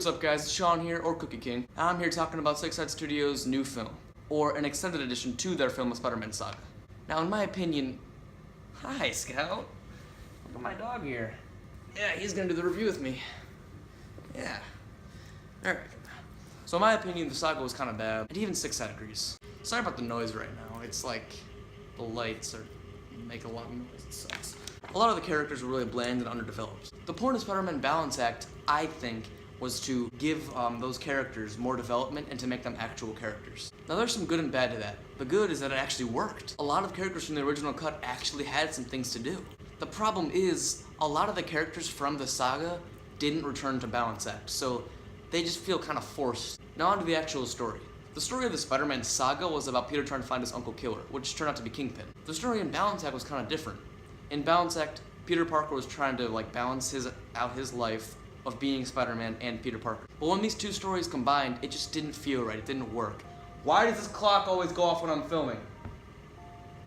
what's up guys, it's Sean here, or Cookie King. I'm here talking about Six Side Studios' new film, or an extended edition to their film, The Spider-Man Saga. Now in my opinion, hi Scout, look at my dog here. Yeah, he's gonna do the review with me. Yeah, alright. So in my opinion, the saga was kind of bad, and even Six Side agrees. Sorry about the noise right now, it's like, the lights make a lot of noise, it sucks. A lot of the characters were really bland and underdeveloped. The point of Spider-Man Balance Act, I think, was to give those characters more development and to make them actual characters. Now there's some good and bad to that. The good is that it actually worked. A lot of characters from the original cut actually had some things to do. The problem is, a lot of the characters from the saga didn't return to Balance Act, so they just feel kind of forced. Now on to the actual story. The story of the Spider-Man saga was about Peter trying to find his Uncle Killer, which turned out to be Kingpin. The story in Balance Act was kind of different. In Balance Act, Peter Parker was trying to balance out his life of being Spider-Man and Peter Parker. But when these two stories combined, it just didn't feel right, it didn't work. Why does this clock always go off when I'm filming?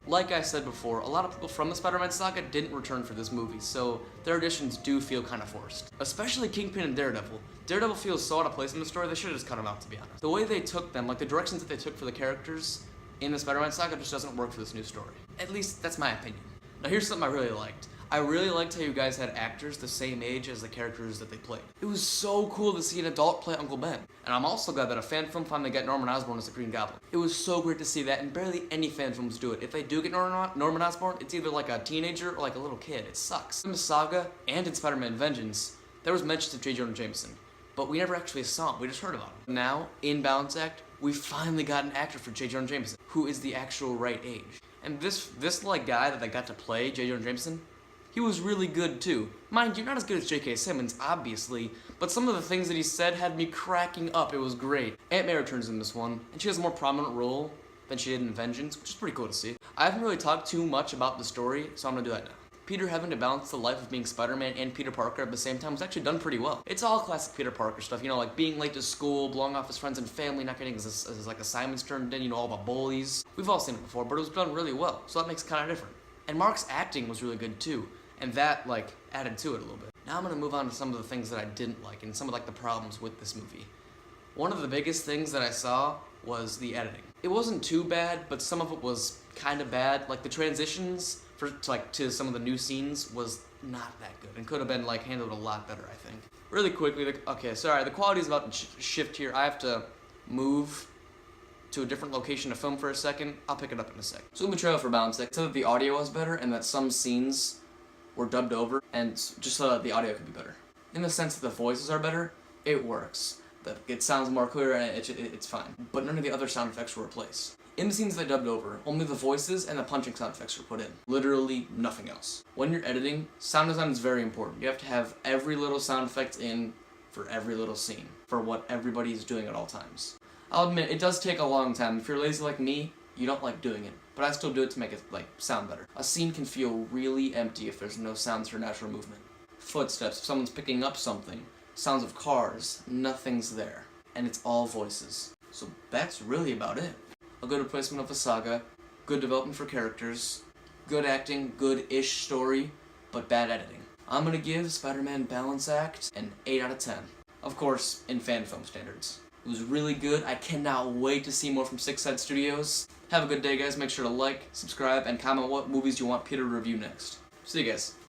Like I said before, a lot of people from the Spider-Man saga didn't return for this movie, so their additions do feel kind of forced. Especially Kingpin and Daredevil. Daredevil feels so out of place in the story, they should have just cut him out, to be honest. The way they took them, the directions that they took for the characters in the Spider-Man saga just doesn't work for this new story. At least, that's my opinion. Now here's something I really liked. I really liked how you guys had actors the same age as the characters that they played. It was so cool to see an adult play Uncle Ben. And I'm also glad that a fan film finally got Norman Osborn as the Green Goblin. It was so great to see that, and barely any fan films do it. If they do get Norman Osborn, it's either like a teenager or like a little kid. It sucks. In the saga and in Spider-Man Vengeance, there was mentions of J. Jonah Jameson, but we never actually saw him, we just heard about him. Now, in Balance Act, we finally got an actor for J. Jonah Jameson, who is the actual right age. And this guy that they got to play, J. Jonah Jameson, he was really good too. Mind you, not as good as J.K. Simmons, obviously, but some of the things that he said had me cracking up. It was great. Aunt May returns in this one, and she has a more prominent role than she did in Vengeance, which is pretty cool to see. I haven't really talked too much about the story, so I'm gonna do that now. Peter having to balance the life of being Spider-Man and Peter Parker at the same time was actually done pretty well. It's all classic Peter Parker stuff, you know, like being late to school, blowing off his friends and family, not getting his assignments turned in, you know, all the bullies. We've all seen it before, but it was done really well, so that makes it kind of different. And Mark's acting was really good too, and that, added to it a little bit. Now I'm gonna move on to some of the things that I didn't like, and some of, the problems with this movie. One of the biggest things that I saw was the editing. It wasn't too bad, but some of it was kind of bad. Like, the transitions to some of the new scenes was not that good, and could have been, handled a lot better, I think. Really quickly, the quality is about to shift here. I have to move to a different location to film for a second. I'll pick it up in a sec. So in the trailer for Balance Act, it said that the audio was better, and that some scenes were dubbed over, and just so that the audio could be better. In the sense that the voices are better, it works. It sounds more clear, and it's fine. But none of the other sound effects were replaced. In the scenes they dubbed over, only the voices and the punching sound effects were put in. Literally nothing else. When you're editing, sound design is very important. You have to have every little sound effect in for every little scene, for what everybody's doing at all times. I'll admit, it does take a long time. If you're lazy like me, you don't like doing it, but I still do it to make it, sound better. A scene can feel really empty if there's no sounds for natural movement. Footsteps, if someone's picking up something, sounds of cars, nothing's there. And it's all voices. So that's really about it. A good replacement of the saga, good development for characters, good acting, good-ish story, but bad editing. I'm gonna give Spider-Man Balance Act an 8 out of 10. Of course, in fan film standards. It was really good. I cannot wait to see more from Six Side Studios. Have a good day, guys. Make sure to like, subscribe, and comment what movies you want Peter to review next. See you guys.